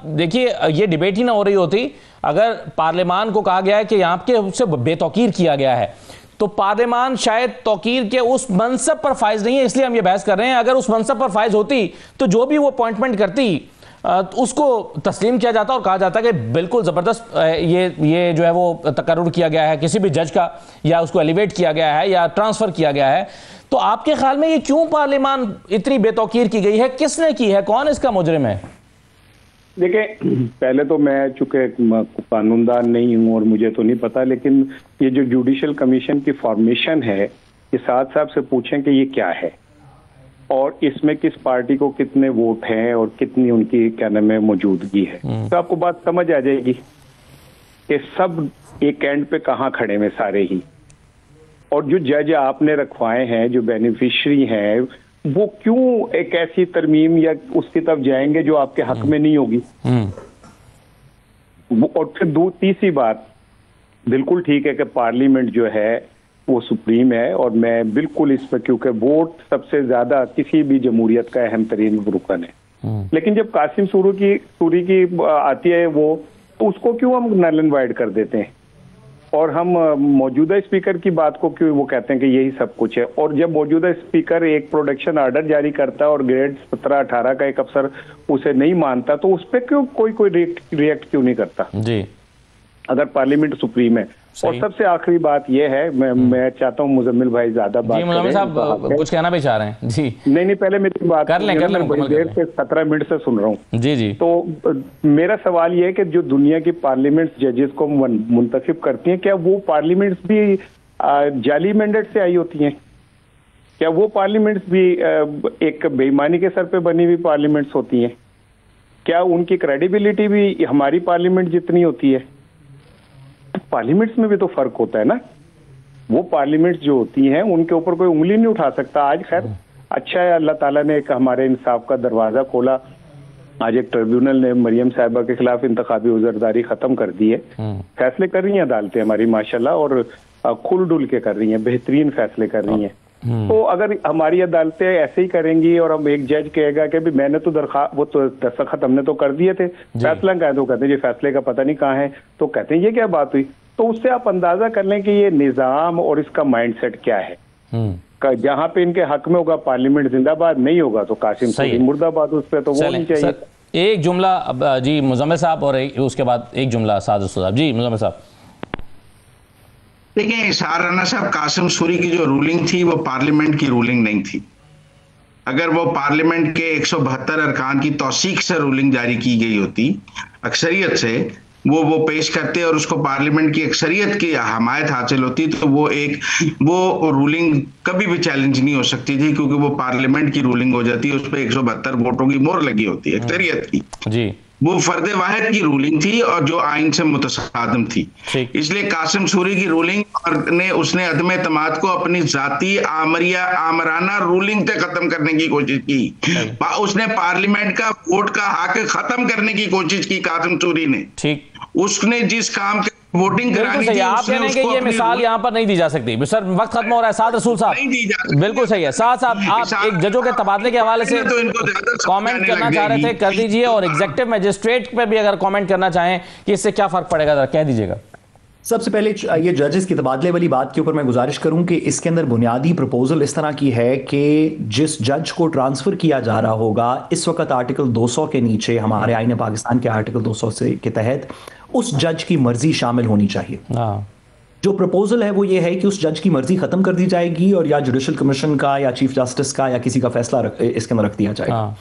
देखिए ये डिबेट ही ना हो रही होती अगर पार्लियामान को कहा गया है कि यहाँ के उससे बेतौकीर किया गया है, तो पार्लियामान शायद तौकीर के उस मनसब पर फाइज नहीं है, इसलिए हम ये बहस कर रहे हैं। अगर उस मनसब पर फाइज होती तो जो भी वो अपॉइंटमेंट करती उसको तस्लीम किया जाता और कहा जाता कि बिल्कुल ज़बरदस्त ये जो है वो तकर्रुर किया गया है किसी भी जज का, या उसको एलिवेट किया गया है या ट्रांसफ़र किया गया है। तो आपके ख्याल में ये क्यों पार्लियामान इतनी बेतौकीर की गई है, किसने की है, कौन इसका मुजरिम है? देखिए, पहले तो मैं चूंकि कानूनदान नहीं हूं और मुझे तो नहीं पता, लेकिन ये जो जुडिशल कमीशन की फॉर्मेशन है, ये साथ साहब से पूछें कि ये क्या है और इसमें किस पार्टी को कितने वोट हैं और कितनी उनकी क्या नाम है मौजूदगी है, तो आपको बात समझ आ जाएगी कि सब एक एंड पे कहाँ खड़े में सारे ही। और जो जज आपने रखवाए हैं, जो बेनिफिशियरी हैं, वो क्यों एक ऐसी तरमीम या उसकी तरफ जाएंगे जो आपके हक में नहीं होगी। और फिर तीसरी बात, बिल्कुल ठीक है कि पार्लियामेंट जो है वो सुप्रीम है और मैं बिल्कुल इस पर, क्योंकि वोट सबसे ज्यादा किसी भी जमहूरियत का अहम तरीन रुकन है, लेकिन जब कासिम सूरी की आती है वो, तो उसको क्यों हम नल एंड वाइड कर देते हैं और हम मौजूदा स्पीकर की बात को क्यों वो कहते हैं कि यही सब कुछ है। और जब मौजूदा स्पीकर एक प्रोटेक्शन ऑर्डर जारी करता है और ग्रेड 17-18 का एक अफसर उसे नहीं मानता, तो उस पर क्यों कोई रिएक्ट क्यों नहीं करता जी, अगर पार्लियामेंट सुप्रीम है। और सबसे आखिरी बात यह है, मैं चाहता हूँ मुजम्मिल भाई ज्यादा बात करें। मुजम्मिल साहब कुछ कहना भी चाह रहे हैं जी? नहीं, पहले मेरी बात कर लें, बड़ी देर से 17 मिनट से सुन रहा हूँ जी। तो मेरा सवाल यह है कि जो दुनिया की पार्लियामेंट जजेस को मुंतखब करती हैं, क्या वो पार्लियामेंट्स भी जाली मैंडेट से आई होती हैं? क्या वो पार्लियामेंट्स भी एक बेईमानी के सर पे बनी हुई पार्लियामेंट्स होती हैं? क्या उनकी क्रेडिबिलिटी भी हमारी पार्लियामेंट जितनी होती है? पार्लियामेंट्स में भी तो फर्क होता है ना। वो पार्लियामेंट्स जो होती हैं उनके ऊपर कोई उंगली नहीं उठा सकता। आज खैर अच्छा है, अल्लाह ताला ने एक हमारे इंसाफ का दरवाजा खोला। आज एक ट्रिब्यूनल ने मरियम साहिबा के खिलाफ इंतखाबी उजरदारी खत्म कर दी है। फैसले कर रही हैं अदालतें हमारी माशाल्लाह, और खुल डुल के कर रही हैं, बेहतरीन फैसले कर रही हैं। तो अगर हमारी अदालतें ऐसे ही करेंगी और हम एक जज कहेगा कि भी मैंने तो वो तो दस्तखत हमने तो कर दिए थे, फैसला कहा, तो कहते हैं ये फैसले का पता नहीं कहाँ है, तो कहते हैं ये क्या बात हुई। तो उससे आप अंदाजा कर लें कि ये निजाम और इसका माइंडसेट क्या है। जहां पे इनके हक में होगा पार्लियामेंट जिंदाबाद, नहीं होगा तो कासिम सूरी मुर्दाबाद, उस पर तो वो नहीं चाहिए। एक जुमला जी मुजम्मिल साहब और उसके बाद एक जुमला साजिद साहब। जी मुजम्मिल साहब। देखिए इशहार राना साहब, कासिम सूरी की जो रूलिंग थी वो पार्लियामेंट की रूलिंग नहीं थी। अगर वो पार्लियामेंट के 172 अरकान की तौसीक से रूलिंग जारी की गई होती, अक्सरियत से वो पेश करते और उसको पार्लियामेंट की अक्सरियत की हमायत हासिल होती, तो वो रूलिंग कभी भी चैलेंज नहीं हो सकती थी, क्योंकि वो पार्लियामेंट की रूलिंग हो जाती है, उस पर 172 वोटों की मोहर लगी होती है अक्सरियत की जी। वो फर्द वाहिद की रूलिंग थी और जो आइन से मुतसादिम थी। इसलिए कासिम सूरी की रूलिंग ने उसने अदम एतमाद को अपनी जाती आमराना रूलिंग से खत्म करने की कोशिश की। उसने पार्लियामेंट का वोट का हक खत्म करने की कोशिश की कासिम सूरी ने। ठीक, उसने जिस काम के वोटिंग करानी थी, आप कहने कि ये मिसाल यहाँ पर नहीं दी जा सकती। सर वक्त खत्म हो रहा है। साद रसूल साहब बिल्कुल सही है। साथ साथ आप एक जजों के तबादले के हवाले से कमेंट करना चाह रहे थे, कर दीजिए। और एग्जीक्यूटिव मजिस्ट्रेट पे भी अगर कमेंट करना चाहें कि इससे क्या फर्क पड़ेगा, जरा कह दीजिएगा। सबसे पहले ये जजेस की तबादले वाली बात के ऊपर मैं गुजारिश करूं कि इसके अंदर बुनियादी प्रपोजल इस तरह की है कि जिस जज को ट्रांसफ़र किया जा रहा होगा, इस वक्त आर्टिकल 200 के नीचे हमारे आईन पाकिस्तान के आर्टिकल 200 के तहत उस जज की मर्जी शामिल होनी चाहिए। जो प्रपोजल है वो ये है कि उस जज की मर्जी खत्म कर दी जाएगी और या जुडिशल कमीशन का या चीफ जस्टिस का या किसी का फैसला इसके अंदर रख दिया जाएगा।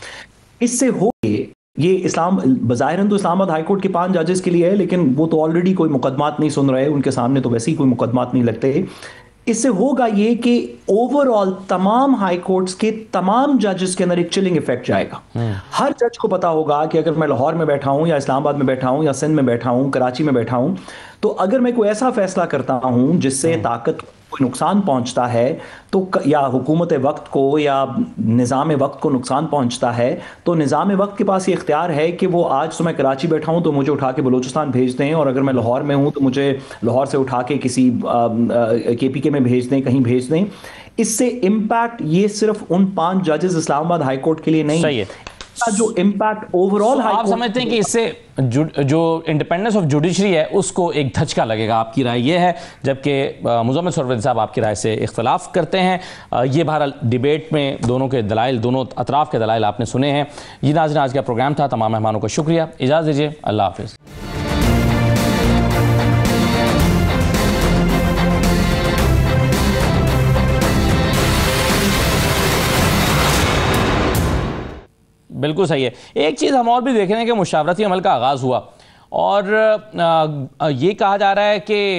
इससे हो ये बज़ाहिरन तो इस्लामाबाद हाईकोर्ट के 5 जजेस के लिए है, लेकिन वो तो ऑलरेडी कोई मुकदमात नहीं सुन रहे, उनके सामने तो वैसे ही कोई मुकदमात नहीं लगते। इससे होगा ये कि ओवरऑल तमाम हाई कोर्ट्स के तमाम जजेस के अंदर एक चिलिंग इफेक्ट जाएगा। हर जज को पता होगा कि अगर मैं लाहौर में बैठा हूं या इस्लामाबाद में बैठा हूं या सिंध में बैठा हूं, कराची में बैठा हूं, तो अगर मैं कोई ऐसा फैसला करता हूं जिससे ताकत कोई नुकसान पहुंचता है, तो या हुकूमत वक्त को या निज़ाम वक्त को नुकसान पहुंचता है, तो निज़ाम वक्त के पास ये इख्तियार है कि वो आज तो मैं कराची बैठा हूं तो मुझे उठा के बलूचिस्तान भेज दें, और अगर मैं लाहौर में हूं तो मुझे लाहौर से उठा के किसी KPK में भेज दें, कहीं भेज दें। इससे इम्पैक्ट ये सिर्फ उन 5 जजेस इस्लामाबाद हाई कोर्ट के लिए नहीं, जो इम्पैक्ट ओवरऑल आप समझते हैं कि इससे जो इंडिपेंडेंस ऑफ जुडिशरी है उसको एक धचका लगेगा, आपकी राय ये है, जबकि मुज़म्मिल सरवरी साहब आपकी राय से इख्तलाफ करते हैं। ये बहरहाल डिबेट में दोनों के दलाइल, दोनों अतराफ के दलाइल आपने सुने हैं। ये नाज़रीन आज का प्रोग्राम था, तमाम मेहमानों का शुक्रिया, इजाज़त दीजिए, अल्लाह हाफ़िज़। बिल्कुल सही है। एक चीज़ हम और भी देख रहे हैं कि मुशावरती अमल का आगाज़ हुआ और ये कहा जा रहा है कि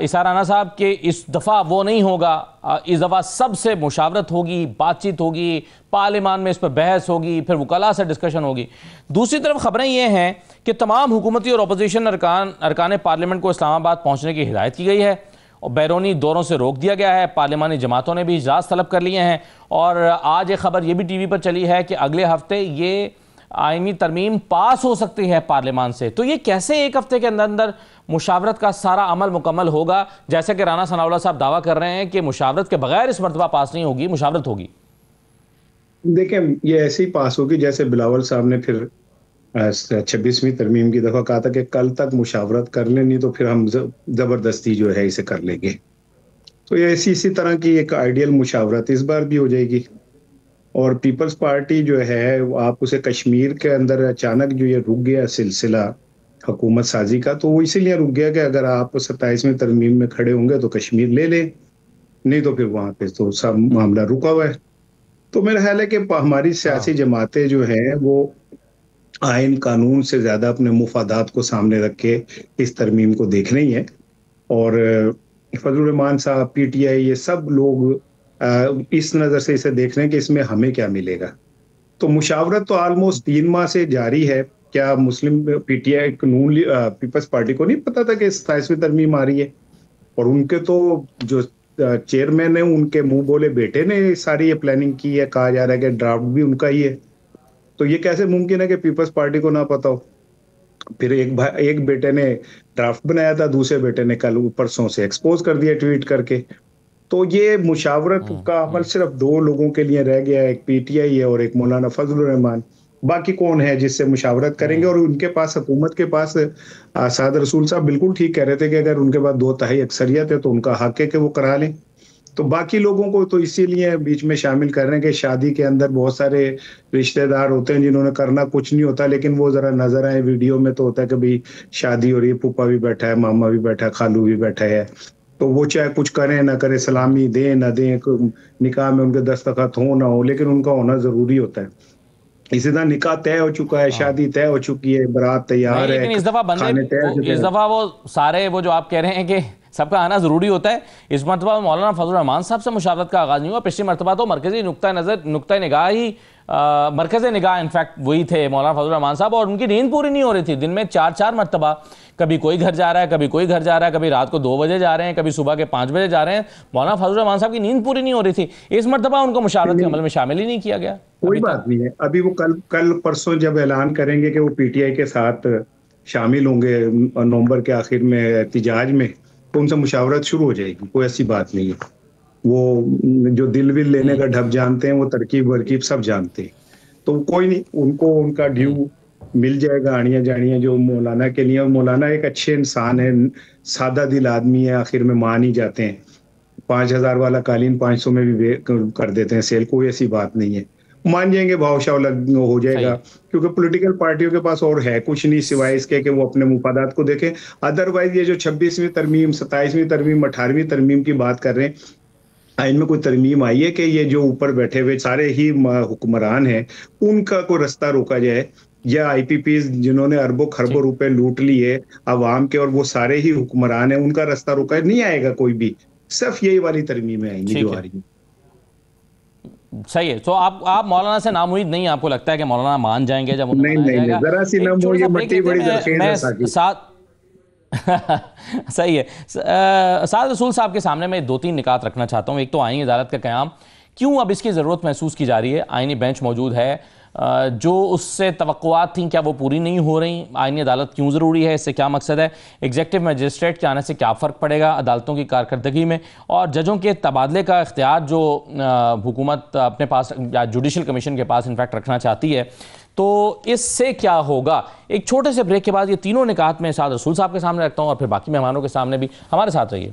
इसार राना साहब के इस दफ़ा वो नहीं होगा, इस दफ़ा सबसे मुशावरत होगी, बातचीत होगी, पार्लियामान में इस पर बहस होगी, फिर वकला से डिस्कशन होगी। दूसरी तरफ खबरें ये हैं कि तमाम हुकूमती और अपोजिशन अरकान पार्लियामेंट को इस्लामाबाद पहुँचने की हिदायत की गई है और बैरूनी दौरों से रोक दिया गया है। पार्लियामानी जमातों ने भी इजलास तलब कर लिए हैं और आज एक खबर ये भी टीवी पर चली है कि अगले हफ्ते ये आईनी तरमीम पास हो सकती है पार्लियामान से। तो ये कैसे एक हफ्ते के अंदर अंदर मुशावरत का सारा अमल मुकम्मल होगा, जैसे कि राना सनाउल्लाह साहब दावा कर रहे हैं कि मुशावरत के बगैर इस मरतबा पास नहीं होगी, मुशावरत होगी। देखें, ये ऐसे ही पास होगी जैसे बिलावल साहब ने फिर 26वीं तरमीम की दफा कहा था कि कल तक मुशावरत कर लें, नहीं तो फिर हम जबरदस्ती जो है इसे कर लेंगे। तो ये इसी तरह की एक आइडियल मुशावरत इस बार भी हो जाएगी। और पीपल्स पार्टी जो है आप उसे कश्मीर के अंदर अचानक जो ये रुक गया सिलसिला हुकूमत साजी का, तो वो इसीलिए रुक गया कि अगर आप 27वीं तरमीम में खड़े होंगे तो कश्मीर ले लें, नहीं तो फिर वहां पे तो सब मामला रुका हुआ है। तो मेरा ख्याल है कि हमारी सियासी जमातें जो हैं वो आइन कानून से ज्यादा अपने मुफादात को सामने रख के इस तरमीम को देख रही है। और फजलुर रहमान साहब, पीटीआई, ये सब लोग इस नजर से इसे देख रहे हैं कि इसमें हमें क्या मिलेगा। तो मुशावरत तो ऑलमोस्ट 3 माह से जारी है। क्या मुस्लिम पीटीआई पीपल्स पार्टी को नहीं पता था कि 27वीं तरमीम आ रही है? और उनके तो जो चेयरमैन है उनके मुंह बोले बेटे ने सारी ये प्लानिंग की है। कहा जा रहा है कि ड्राफ्ट भी उनका ही है। तो ये कैसे मुमकिन है कि पीपल्स पार्टी को ना पता हो? फिर एक बेटे ने ड्राफ्ट बनाया था, दूसरे बेटे ने कल परसों से एक्सपोज कर दिया ट्वीट करके। तो ये मुशावरत का अमल सिर्फ 2 लोगों के लिए रह गया है, एक पीटीआई है और एक मौलाना फजलुर रहमान। बाकी कौन है जिससे मुशावरत करेंगे? और उनके पास, हुकूमत के पास, साद रसूल साहब बिल्कुल ठीक कह रहे थे कि अगर उनके पास 2/3 अक्सरियत है तो उनका हक है कि वो करा लें। तो बाकी लोगों को तो इसीलिए बीच में शामिल कर रहे हैं कि शादी के अंदर बहुत सारे रिश्तेदार होते हैं जिन्होंने करना कुछ नहीं होता, लेकिन वो जरा नजर आए वीडियो में तो होता है कि भाई शादी हो रही है, फूफा भी बैठा है, मामा भी बैठा है, खालू भी बैठा है। तो वो चाहे कुछ करें ना करें, सलामी दें ना दें, निकाह में उनके दस्तखत हो ना हो, लेकिन उनका होना जरूरी होता है। इसी तरह निकाह तय हो चुका है, शादी तय हो चुकी है, बारात तैयार है, लेकिन इस दफा वो सारे वो जो आप कह रहे हैं कि सबका आना जरूरी होता है, इस मरतबा मौलाना फजलुर रहमान साहब से मुशावरत का आगाज नहीं हुआ। पिछली मरतबा तो मरकजी नुक्ता निगाह ही मरकज़ निगाह इनफैक्ट वही थे मौलाना फजलुर रहमान साहब, और उनकी नींद पूरी नहीं हो रही थी। दिन में 4-4 मरतबा कभी कोई घर जा रहा है, कभी कोई घर जा रहा है, कभी रात को 2 बजे जा रहे हैं, कभी सुबह के 5 बजे जा रहे हैं। मौलाना फजलुर रहमान साहब की नींद पूरी नहीं हो रही थी। इस मरतबा उनको मुशावरत के अमल में शामिल ही नहीं किया गया। कोई बात नहीं है, अभी वो कल परसों जब ऐलान करेंगे कि वो पीटीआई के साथ शामिल होंगे नवंबर के आखिर में एहतिजाज में, तो उनसे मुशावरत शुरू हो जाएगी। कोई ऐसी बात नहीं है। वो जो दिल विल लेने का ढब जानते हैं, वो तरकीब वरकीब सब जानते हैं। तो कोई नहीं, उनको उनका ड्यू मिल जाएगा, आनिया जानिया जो मौलाना के लिए। मौलाना एक अच्छे इंसान है, सादा दिल आदमी है, आखिर में मान ही जाते हैं। 5000 वाला कालीन 500 में भी कर देते हैं सेल, कोई ऐसी बात नहीं है। मान जाएंगे, भाव शाव हो जाएगा, क्योंकि पॉलिटिकल पार्टियों के पास और है कुछ नहीं सिवाय इसके कि वो अपने मुफादात को देखें। अदरवाइज ये जो 26वीं तरमीम, 27वीं तरमीम, 18वीं तरमीम की बात कर रहे हैं, आइन में कोई तरमीम आई है कि ये जो ऊपर बैठे हुए सारे ही हुक्मरान हैं उनका कोई रास्ता रोका जाए, या आईपीपी जिन्होंने अरबों खरबों रुपए लूट लिए अवाम के और वो सारे ही हुक्मरान हैं, उनका रास्ता रोका नहीं आएगा कोई भी। सिर्फ यही वाली तरमीमें आएंगी जो आ रही है। सही है। तो आप मौलाना से नामुईद नहीं, आपको लगता है कि मौलाना मान जाएंगे जब नहीं, जरा सी सही है। साद रसूल साहब के सामने मैं 2-3 निकात रखना चाहता हूँ। एक तो आईनी अदालत का क़याम, क्यों अब इसकी ज़रूरत महसूस की जा रही है? आईनी बेंच मौजूद है, जो उससे तवक्कुआत थी क्या वो पूरी नहीं हो रही? आईनी अदालत क्यों ज़रूरी है? इससे क्या मकसद है? एग्जेक्टिव मजिस्ट्रेट के आने से क्या फ़र्क पड़ेगा अदालतों की कारकर्दगी में? और जजों के तबादले का इख्तियार जो हुकूमत अपने पास या जुडिशल कमीशन के पास इनफैक्ट रखना चाहती है, तो इससे क्या होगा? एक छोटे से ब्रेक के बाद ये तीनों निकात में साद रसूल साहब के सामने रखता हूँ और फिर बाकी मेहमानों के सामने भी। हमारे साथ रहिए।